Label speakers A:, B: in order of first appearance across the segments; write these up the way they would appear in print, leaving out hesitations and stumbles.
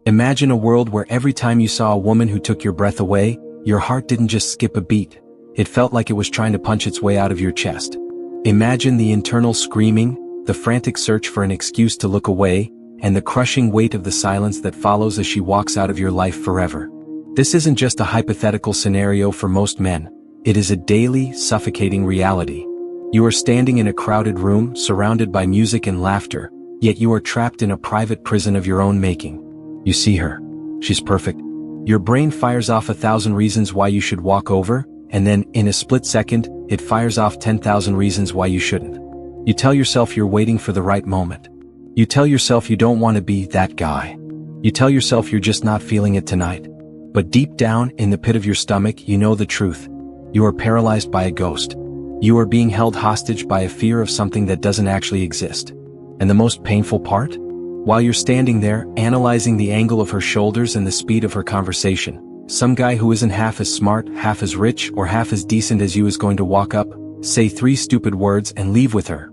A: Imagine a world where every time you saw a woman who took your breath away, your heart didn't just skip a beat. It felt like it was trying to punch its way out of your chest. Imagine the internal screaming, the frantic search for an excuse to look away, and the crushing weight of the silence that follows as she walks out of your life forever. This isn't just a hypothetical scenario for most men. It is a daily, suffocating reality. You are standing in a crowded room, surrounded by music and laughter, yet you are trapped in a private prison of your own making. You see her. She's perfect. Your brain fires off 1,000 reasons why you should walk over, and then, in a split second, it fires off 10,000 reasons why you shouldn't. You tell yourself you're waiting for the right moment. You tell yourself you don't want to be that guy. You tell yourself you're just not feeling it tonight. But deep down, in the pit of your stomach, you know the truth. You are paralyzed by a ghost. You are being held hostage by a fear of something that doesn't actually exist. And the most painful part? While you're standing there, analyzing the angle of her shoulders and the speed of her conversation, some guy who isn't half as smart, half as rich, or half as decent as you is going to walk up, say 3 stupid words and leave with her.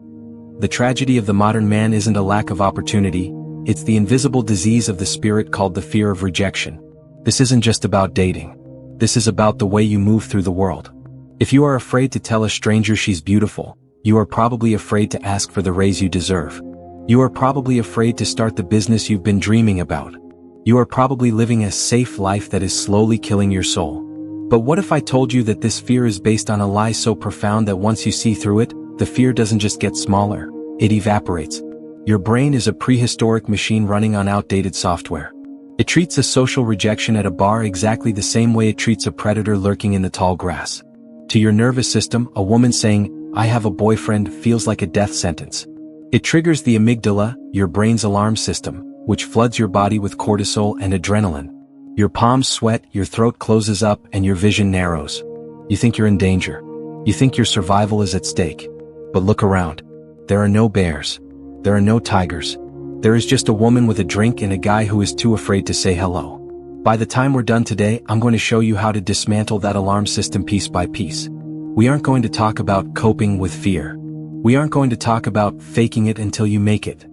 A: The tragedy of the modern man isn't a lack of opportunity, it's the invisible disease of the spirit called the fear of rejection. This isn't just about dating. This is about the way you move through the world. If you are afraid to tell a stranger she's beautiful, you are probably afraid to ask for the raise you deserve. You are probably afraid to start the business you've been dreaming about. You are probably living a safe life that is slowly killing your soul. But what if I told you that this fear is based on a lie so profound that once you see through it, the fear doesn't just get smaller, it evaporates. Your brain is a prehistoric machine running on outdated software. It treats a social rejection at a bar exactly the same way it treats a predator lurking in the tall grass. To your nervous system, a woman saying, "I have a boyfriend," feels like a death sentence. It triggers the amygdala, your brain's alarm system, which floods your body with cortisol and adrenaline. Your palms sweat, your throat closes up, and your vision narrows. You think you're in danger. You think your survival is at stake. But look around. There are no bears. There are no tigers. There is just a woman with a drink and a guy who is too afraid to say hello. By the time we're done today, I'm going to show you how to dismantle that alarm system piece by piece. We aren't going to talk about coping with fear. We aren't going to talk about faking it until you make it.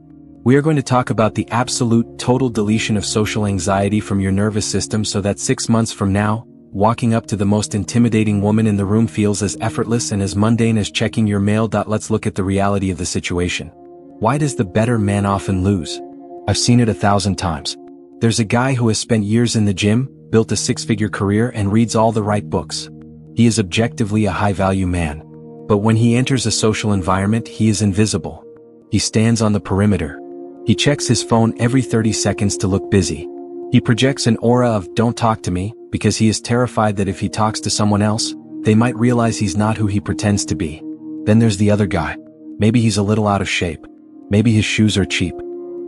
A: We are going to talk about the absolute, total deletion of social anxiety from your nervous system so that 6 months from now, walking up to the most intimidating woman in the room feels as effortless and as mundane as checking your mail. Let's look at the reality of the situation. Why does the better man often lose? I've seen it 1,000 times. There's a guy who has spent years in the gym, built a 6-figure career, and reads all the right books. He is objectively a high-value man. But when he enters a social environment, he is invisible. He stands on the perimeter. He checks his phone every 30 seconds to look busy. He projects an aura of "don't talk to me" because he is terrified that if he talks to someone else, they might realize he's not who he pretends to be. Then there's the other guy. Maybe he's a little out of shape. Maybe his shoes are cheap.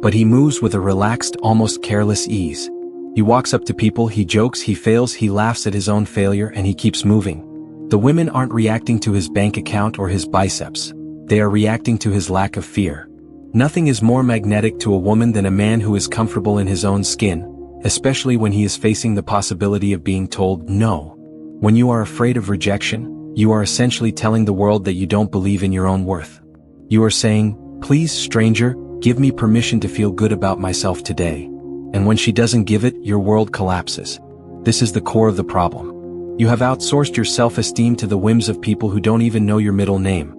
A: But he moves with a relaxed, almost careless ease. He walks up to people, he jokes, he fails, he laughs at his own failure, and he keeps moving. The women aren't reacting to his bank account or his biceps. They are reacting to his lack of fear. Nothing is more magnetic to a woman than a man who is comfortable in his own skin, especially when he is facing the possibility of being told no. When you are afraid of rejection, you are essentially telling the world that you don't believe in your own worth. You are saying, "Please, stranger, give me permission to feel good about myself today." And when she doesn't give it, your world collapses. This is the core of the problem. You have outsourced your self-esteem to the whims of people who don't even know your middle name.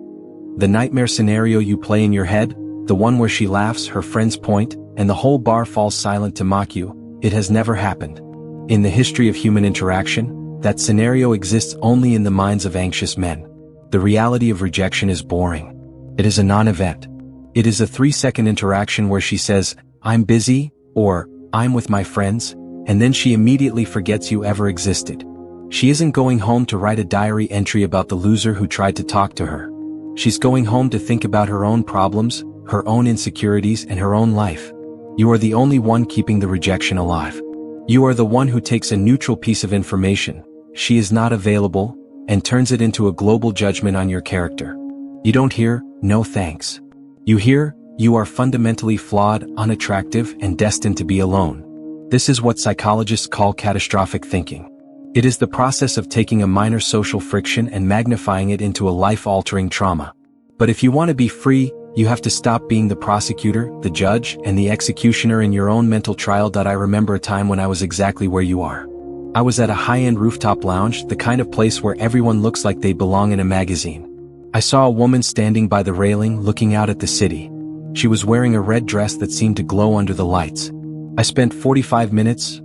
A: The nightmare scenario you play in your head, the one where she laughs, her friends point, and the whole bar falls silent to mock you, it has never happened. In the history of human interaction, that scenario exists only in the minds of anxious men. The reality of rejection is boring. It is a non-event. It is a 3-second interaction where she says, "I'm busy," or "I'm with my friends," and then she immediately forgets you ever existed. She isn't going home to write a diary entry about the loser who tried to talk to her. She's going home to think about her own problems, her own insecurities, and her own life. You are the only one keeping the rejection alive. You are the one who takes a neutral piece of information, "she is not available," and turns it into a global judgment on your character. You don't hear, "no thanks." You hear, "you are fundamentally flawed, unattractive, and destined to be alone." This is what psychologists call catastrophic thinking. It is the process of taking a minor social friction and magnifying it into a life-altering trauma. But if you want to be free, You have to stop being the prosecutor, the judge, and the executioner in your own mental trial. I remember a time when I was exactly where you are. I was at a high-end rooftop lounge, the kind of place where everyone looks like they belong in a magazine. I saw a woman standing by the railing looking out at the city. She was wearing a red dress that seemed to glow under the lights. I spent 45 minutes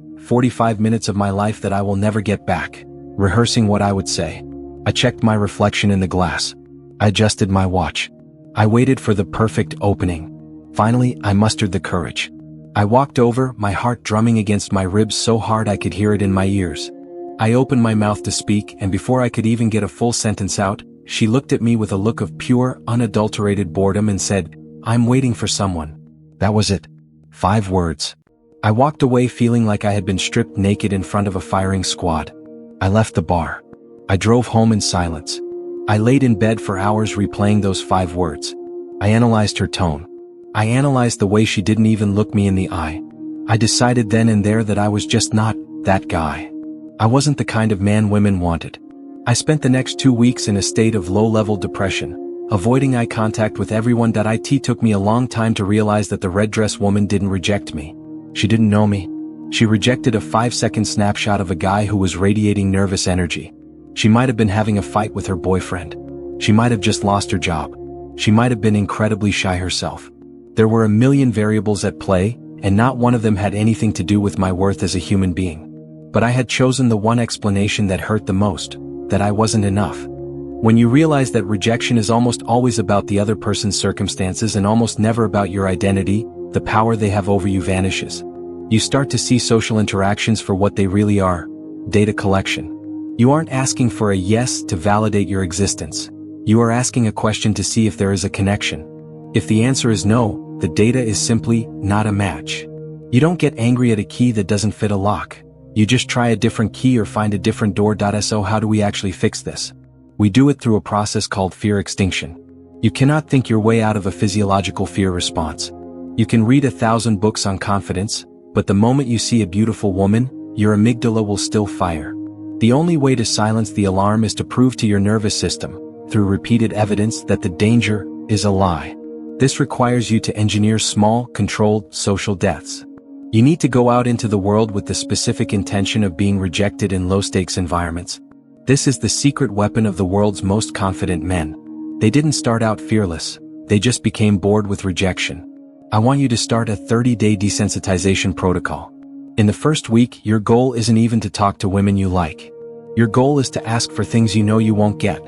A: of my life that I will never get back, rehearsing what I would say. I checked my reflection in the glass. I adjusted my watch. I waited for the perfect opening. Finally, I mustered the courage. I walked over, my heart drumming against my ribs so hard I could hear it in my ears. I opened my mouth to speak, and before I could even get a full sentence out, she looked at me with a look of pure, unadulterated boredom and said, "I'm waiting for someone." That was it. 5 words. I walked away feeling like I had been stripped naked in front of a firing squad. I left the bar. I drove home in silence. I laid in bed for hours replaying those 5 words. I analyzed her tone. I analyzed the way she didn't even look me in the eye. I decided then and there that I was just not that guy. I wasn't the kind of man women wanted. I spent the next 2 weeks in a state of low-level depression, avoiding eye contact with everyone. It took me a long time to realize that the red dress woman didn't reject me. She didn't know me. She rejected a 5-second snapshot of a guy who was radiating nervous energy. She might have been having a fight with her boyfriend. She might have just lost her job. She might have been incredibly shy herself. There were a million variables at play, and not one of them had anything to do with my worth as a human being. But I had chosen the one explanation that hurt the most, that I wasn't enough. When you realize that rejection is almost always about the other person's circumstances and almost never about your identity, the power they have over you vanishes. You start to see social interactions for what they really are: data collection. You aren't asking for a yes to validate your existence. You are asking a question to see if there is a connection. If the answer is no, the data is simply not a match. You don't get angry at a key that doesn't fit a lock. You just try a different key or find a different door. So how do we actually fix this? We do it through a process called fear extinction. You cannot think your way out of a physiological fear response. You can read 1,000 books on confidence, but the moment you see a beautiful woman, your amygdala will still fire. The only way to silence the alarm is to prove to your nervous system, through repeated evidence, that the danger is a lie. This requires you to engineer small, controlled, social deaths. You need to go out into the world with the specific intention of being rejected in low-stakes environments. This is the secret weapon of the world's most confident men. They didn't start out fearless, they just became bored with rejection. I want you to start a 30-day desensitization protocol. In the first week, your goal isn't even to talk to women you like. Your goal is to ask for things you know you won't get.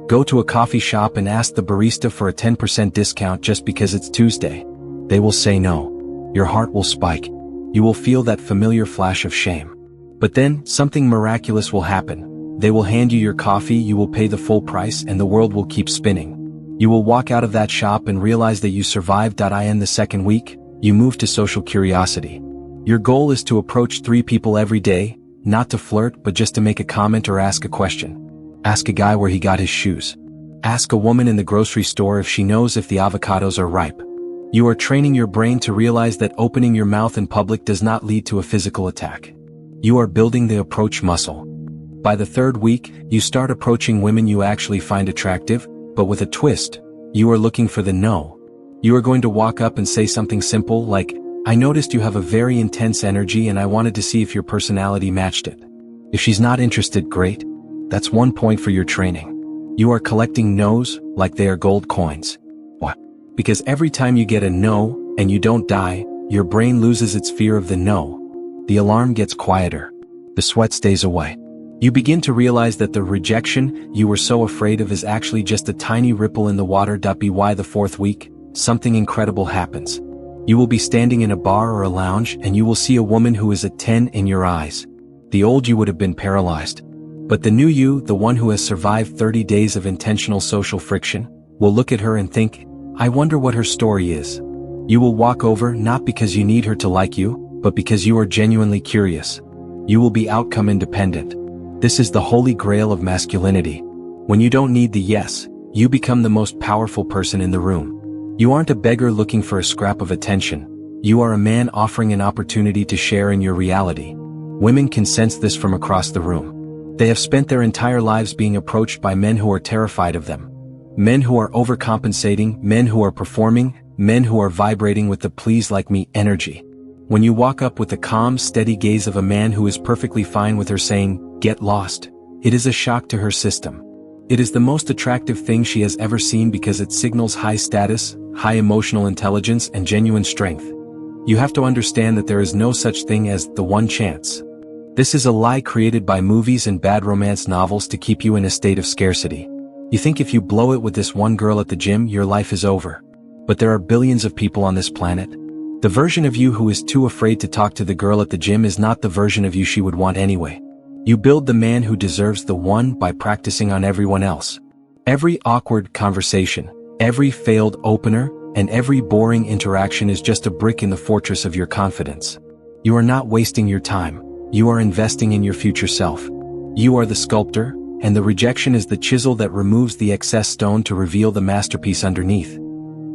A: Go to a coffee shop and ask the barista for a 10% discount just because it's Tuesday. They will say no. Your heart will spike. You will feel that familiar flash of shame. But then, something miraculous will happen. They will hand you your coffee, you will pay the full price, and the world will keep spinning. You will walk out of that shop and realize that you survived. In the second week, you move to social curiosity. Your goal is to approach 3 people every day, not to flirt but just to make a comment or ask a question. Ask a guy where he got his shoes. Ask a woman in the grocery store if she knows if the avocados are ripe. You are training your brain to realize that opening your mouth in public does not lead to a physical attack. You are building the approach muscle. By the 3rd week, you start approaching women you actually find attractive, but with a twist. You are looking for the no. You are going to walk up and say something simple like, "I noticed you have a very intense energy and I wanted to see if your personality matched it." If she's not interested, great. That's 1 point for your training. You are collecting no's like they are gold coins. What? Because every time you get a no, and you don't die, your brain loses its fear of the no. The alarm gets quieter. The sweat stays away. You begin to realize that the rejection you were so afraid of is actually just a tiny ripple in the water. By the 4th week, something incredible happens. You will be standing in a bar or a lounge and you will see a woman who is a 10 in your eyes. The old you would have been paralyzed. But the new you, the one who has survived 30 days of intentional social friction, will look at her and think, "I wonder what her story is." You will walk over not because you need her to like you, but because you are genuinely curious. You will be outcome independent. This is the holy grail of masculinity. When you don't need the yes, you become the most powerful person in the room. You aren't a beggar looking for a scrap of attention. You are a man offering an opportunity to share in your reality. Women can sense this from across the room. They have spent their entire lives being approached by men who are terrified of them. Men who are overcompensating, men who are performing, men who are vibrating with the please like me energy. When you walk up with the calm, steady gaze of a man who is perfectly fine with her saying, "Get lost," it is a shock to her system. It is the most attractive thing she has ever seen because it signals high status, high emotional intelligence, and genuine strength. You have to understand that there is no such thing as the one chance. This is a lie created by movies and bad romance novels to keep you in a state of scarcity. You think if you blow it with this one girl at the gym, your life is over. But there are billions of people on this planet. The version of you who is too afraid to talk to the girl at the gym is not the version of you she would want anyway. You build the man who deserves the one by practicing on everyone else. Every awkward conversation, every failed opener, and every boring interaction is just a brick in the fortress of your confidence. You are not wasting your time. You are investing in your future self. You are the sculptor, and the rejection is the chisel that removes the excess stone to reveal the masterpiece underneath.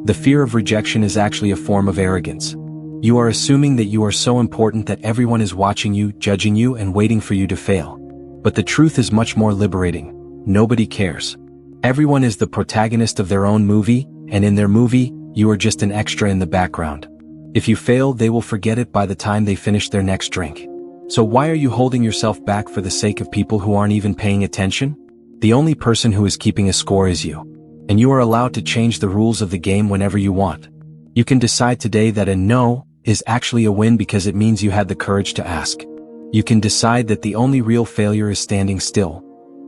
A: The fear of rejection is actually a form of arrogance. You are assuming that you are so important that everyone is watching you, judging you, and waiting for you to fail. But the truth is much more liberating. Nobody cares. Everyone is the protagonist of their own movie, and in their movie, you are just an extra in the background. If you fail, they will forget it by the time they finish their next drink. So why are you holding yourself back for the sake of people who aren't even paying attention? The only person who is keeping a score is you. And you are allowed to change the rules of the game whenever you want. You can decide today that a no is actually a win because it means you had the courage to ask. You can decide that the only real failure is standing still.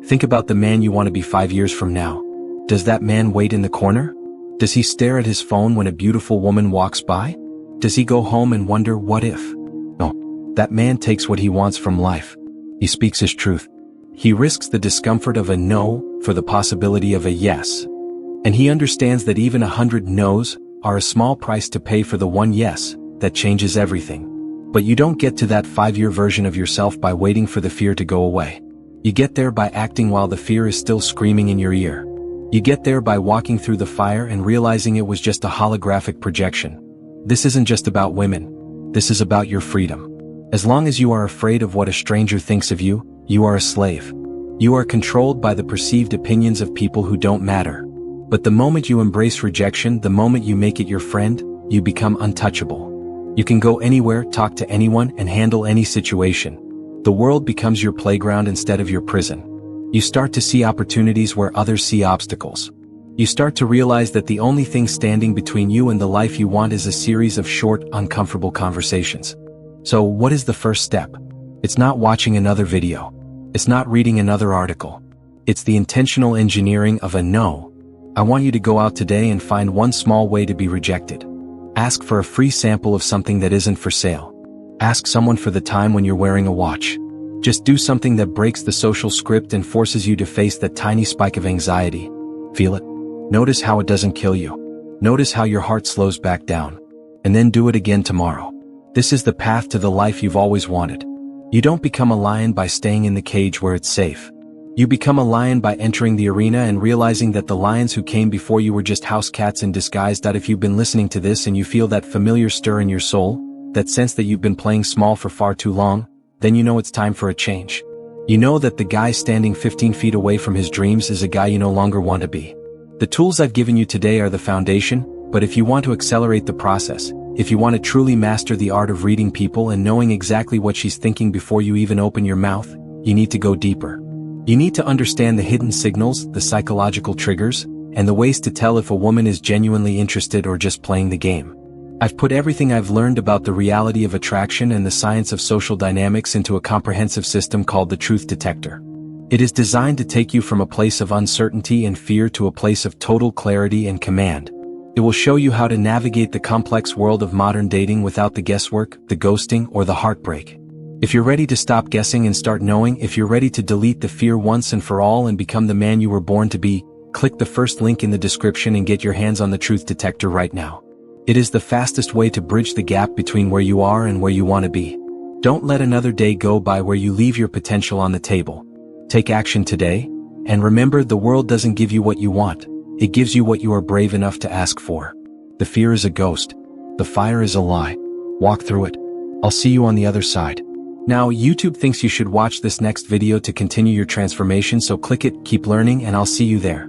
A: Think about the man you want to be 5 years from now. Does that man wait in the corner? Does he stare at his phone when a beautiful woman walks by? Does he go home and wonder what if? No. That man takes what he wants from life. He speaks his truth. He risks the discomfort of a no for the possibility of a yes. And he understands that even 100 no's are a small price to pay for the one yes that changes everything. But you don't get to that 5-year version of yourself by waiting for the fear to go away. You get there by acting while the fear is still screaming in your ear. You get there by walking through the fire and realizing it was just a holographic projection. This isn't just about women. This is about your freedom. As long as you are afraid of what a stranger thinks of you, you are a slave. You are controlled by the perceived opinions of people who don't matter. But the moment you embrace rejection, the moment you make it your friend, you become untouchable. You can go anywhere, talk to anyone, and handle any situation. The world becomes your playground instead of your prison. You start to see opportunities where others see obstacles. You start to realize that the only thing standing between you and the life you want is a series of short, uncomfortable conversations. So what is the first step? It's not watching another video. It's not reading another article. It's the intentional engineering of a no. I want you to go out today and find one small way to be rejected. Ask for a free sample of something that isn't for sale. Ask someone for the time when you're wearing a watch. Just do something that breaks the social script and forces you to face that tiny spike of anxiety. Feel it. Notice how it doesn't kill you. Notice how your heart slows back down. And then do it again tomorrow. This is the path to the life you've always wanted. You don't become a lion by staying in the cage where it's safe. You become a lion by entering the arena and realizing that the lions who came before you were just house cats in disguise. If you've been listening to this and you feel that familiar stir in your soul, that sense that you've been playing small for far too long, then you know it's time for a change. You know that the guy standing 15 feet away from his dreams is a guy you no longer want to be. The tools I've given you today are the foundation, but if you want to accelerate the process, if you want to truly master the art of reading people and knowing exactly what she's thinking before you even open your mouth, you need to go deeper. You need to understand the hidden signals, the psychological triggers, and the ways to tell if a woman is genuinely interested or just playing the game. I've put everything I've learned about the reality of attraction and the science of social dynamics into a comprehensive system called the Truth Detector. It is designed to take you from a place of uncertainty and fear to a place of total clarity and command. It will show you how to navigate the complex world of modern dating without the guesswork, the ghosting, or the heartbreak. If you're ready to stop guessing and start knowing, if you're ready to delete the fear once and for all and become the man you were born to be, click the first link in the description and get your hands on the Truth Detector right now. It is the fastest way to bridge the gap between where you are and where you want to be. Don't let another day go by where you leave your potential on the table. Take action today, and remember, the world doesn't give you what you want. It gives you what you are brave enough to ask for. The fear is a ghost. The fire is a lie. Walk through it. I'll see you on the other side. Now, YouTube thinks you should watch this next video to continue your transformation, so click it, keep learning, and I'll see you there.